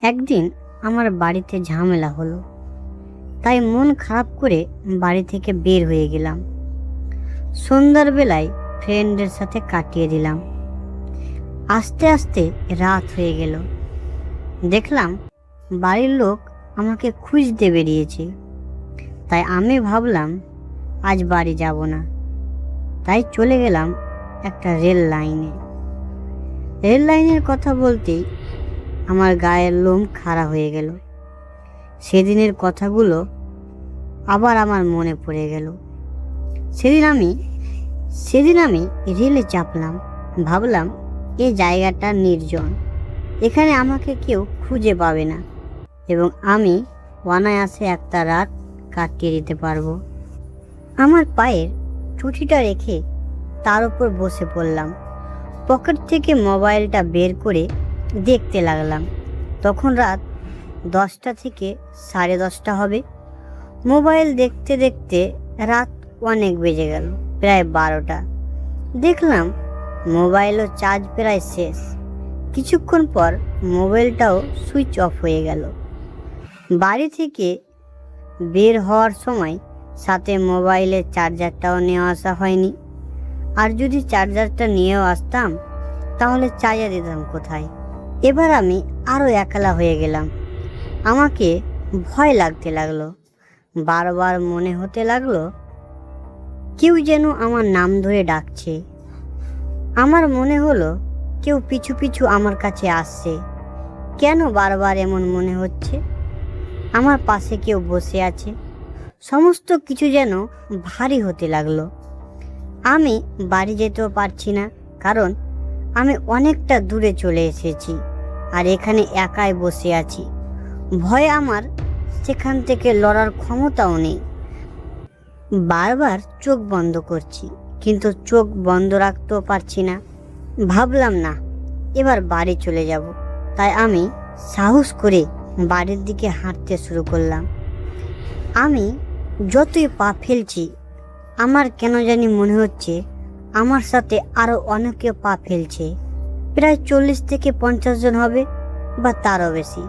একদিন আমার বাড়িতে ঝামেলা হলো, তাই মন খারাপ করে বাড়ি থেকে বের হয়ে গেলাম। সন্ধ্যার বেলায় ফ্রেন্ডের সাথে কাটিয়ে দিলাম। আস্তে আস্তে রাত হয়ে গেল। দেখলাম বাড়ির লোক আমাকে খুঁজতে বেরিয়েছে। তাই আমি ভাবলাম আজ বাড়ি যাব না। তাই চলে গেলাম একটা রেল লাইনের কথা বলতেই আমার গায়ের লোম খাড়া হয়ে গেল। সেদিনের কথাগুলো আবার আমার মনে পড়ে গেল। সেদিন আমি রেলে চাপলাম। ভাবলাম এই জায়গাটা নির্জন, এখানে আমাকে কেউ খুঁজে পাবে না এবং আমি অনায়াসে একটা রাত কাটিয়ে দিতে পারবো। আমার পায়ের চুটিটা রেখে তার উপর বসে পড়লাম। পকেট থেকে মোবাইলটা বের করে দেখতে লাগলাম। তখন রাত 10টা থেকে 10:30 হবে। মোবাইল দেখতে দেখতে রাত অনেক বেজে গেল, প্রায় 12টা। দেখলাম মোবাইলও চার্জ প্রায় শেষ। কিছুক্ষণ পর মোবাইলটাও সুইচ অফ হয়ে গেল। বাড়ি থেকে বের হওয়ার সময় সাথে মোবাইলের চার্জারটাও নিয়ে আসা হয়নি। আর যদি চার্জারটা নিয়েও আসতাম তাহলে চার্জার দিতাম কোথায়? এবার আমি আরও একলা হয়ে গেলাম। আমাকে ভয় লাগতে লাগলো। বারবার মনে হতে লাগলো কেউ যেন আমার নাম ধরে ডাকছে। আমার মনে হলো কেউ পিছু পিছু আমার কাছে আসছে। কেন বারবার এমন মনে হচ্ছে? আমার পাশে কেউ বসে আছে। সমস্ত কিছু যেন ভারী হতে লাগলো। আমি বাড়ি যেতেও পারছি না, কারণ আমি অনেকটা দূরে চলে এসেছি আর এখানে একাই বসে আছি। ভয়ে আমার সেখান থেকে লড়ার ক্ষমতাও নেই। বারবার চোখ বন্ধ করছি, কিন্তু চোখ বন্ধ রাখতেও পারছি না। ভাবলাম না, এবার বাড়ি চলে যাব। তাই আমি সাহস করে বাড়ির দিকে হাঁটতে শুরু করলাম। আমি যতই পা ফেলছি আমার কেন জানি মনে হচ্ছে আমার সাথে আরও অনেকে পা ফেলছে। প্রায় 40 থেকে 50 জন হবে বা তারও বেশি।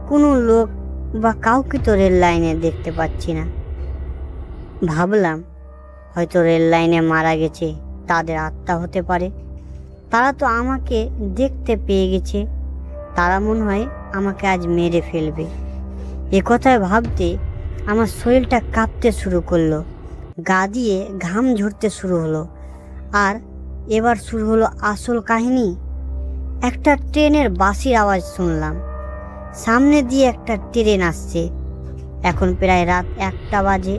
কোনো লোক বা কাউকে তো রেল লাইনে দেখতে পাচ্ছি না। ভাবলাম হয়তো রেল লাইনে মারা গেছে, তাদের আত্মা হতে পারে। তারা তো আমাকে দেখতে পেয়ে গেছে, তারা মনে হয় আমাকে আজ মেরে ফেলবে। এ কথায় ভাবতে আমার শরীরটা কাঁপতে শুরু করলো, গা দিয়ে ঘাম ঝরতে শুরু হলো। আর এবার শুরু হলো আসল কাহিনী। একটা ট্রেনের বাঁশির আওয়াজ শুনলাম। সামনে দিয়ে একটা ট্রেন আসছে। এখন প্রায় রাত 1টা বাজে।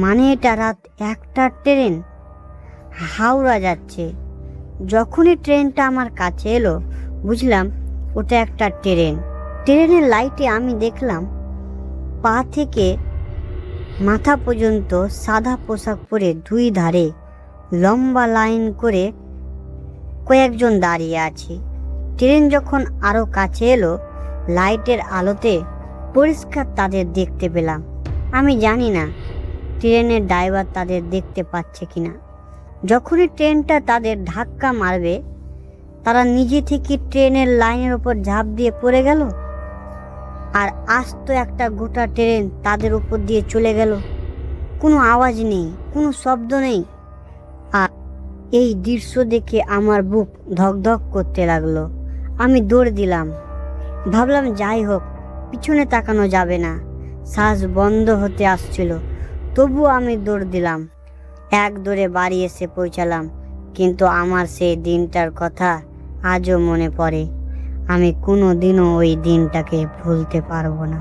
মানে এটা রাত 1টার ট্রেন, হাওড়া যাচ্ছে। যখনই ট্রেনটা আমার কাছে এলো বুঝলাম ওটা একটা ট্রেন। ট্রেনের লাইটে আমি দেখলাম পা থেকে মাথা পর্যন্ত সাদা পোশাক পরে দুই ধারে লম্বা লাইন করে কয়েকজন দাঁড়িয়ে আছে। ট্রেন যখন আরও কাছে এলো লাইটের আলোতে পরিষ্কার তাদের দেখতে পেলাম। আমি জানি না ট্রেনের ড্রাইভার তাদের দেখতে পাচ্ছে কিনা। যখনই ট্রেনটা তাদের ধাক্কা মারবে তারা নিজে থেকে ট্রেনের লাইনের ওপর ঝাঁপ দিয়ে পড়ে গেল। আর আস্ত একটা গোটা ট্রেন তাদের উপর দিয়ে চলে গেল। কোনো আওয়াজ নেই, কোনো শব্দ নেই। আর এই দৃশ্য দেখে আমার বুক ধকধক করতে লাগলো। আমি দৌড় দিলাম। ভাবলাম যাই হোক, পিছনে তাকানো যাবে না। শ্বাস বন্ধ হতে আসছিল, তবুও আমি দৌড় দিলাম। এক দৌড়ে বাড়ি এসে পৌঁছালাম। কিন্তু আমার সেই দিনটার কথা আজও মনে পড়ে। আমি কোনো দিনও ওই দিনটাকে ভুলতে পারবো না।